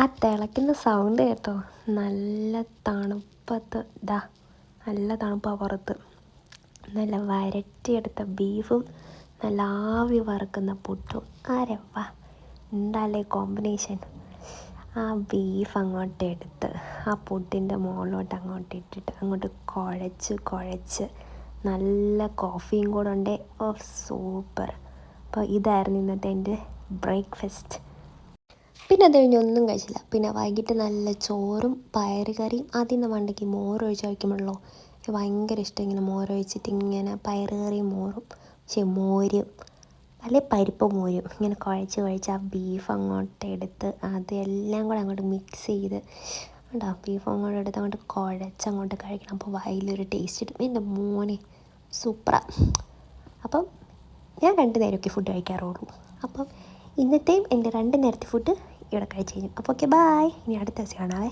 ആ തിളയ്ക്കുന്ന സൗണ്ട് കേട്ടോ, നല്ല തണുപ്പത്ത് നല്ല തണുപ്പാണ് പുറത്ത്. നല്ല വരട്ടിയെടുത്ത ബീഫും നല്ല ആവി വറുക്കുന്ന പുട്ടും. വാ എന്താല്ലേ കോമ്പിനേഷൻ. ആ ബീഫ് അങ്ങോട്ട് എടുത്ത് ആ പുട്ടിൻ്റെ മുകളിലോട്ട് അങ്ങോട്ട് ഇട്ടിട്ട് അങ്ങോട്ട് കുഴച്ച് നല്ല കോഫിയും കൂടെ ഉണ്ട്. സൂപ്പർ. അപ്പോൾ ഇതായിരുന്നു ഇന്നത്തെ എൻ്റെ ബ്രേക്ക്ഫാസ്റ്റ്. പിന്നെ അത് കഴിഞ്ഞ് ഒന്നും കഴിച്ചില്ല. പിന്നെ വൈകിട്ട് നല്ല ചോറും പയറുകറിയും. അതിൻ്റെ മണ്ടയ്ക്ക് മോരൊഴിച്ച് കഴിക്കുമ്പോഴല്ലോ ഭയങ്കര ഇഷ്ടം. ഇങ്ങനെ മോരൊഴിച്ചിട്ട് ഇങ്ങനെ പയറുകറിയും മോരും അല്ലെ പരിപ്പ് മോരും ഇങ്ങനെ കുഴച്ച് ആ ബീഫ് അങ്ങോട്ട് എടുത്ത് അതെല്ലാം കൂടെ അങ്ങോട്ട് മിക്സ് ചെയ്ത് ബീഫ് അങ്ങോട്ട് എടുത്ത് അങ്ങോട്ട് കുഴച്ചങ്ങോട്ട് കഴിക്കണം. അപ്പോൾ വായിലൊരു ടേസ്റ്റ് ഇടും. എൻ്റെ മോനെ സൂപ്പറാണ്. അപ്പം ഞാൻ 2 നേരമൊക്കെ ഫുഡ് കഴിക്കാറുള്ളൂ. അപ്പം ഇന്നത്തെയും എൻ്റെ 2 നേരത്തെ ഫുഡ് ഇവിടെ കഴിച്ച് കഴിഞ്ഞു. അപ്പോൾ ഓക്കെ, ബായ്. ഇനി അടുത്ത ദിവസം കാണാവേ.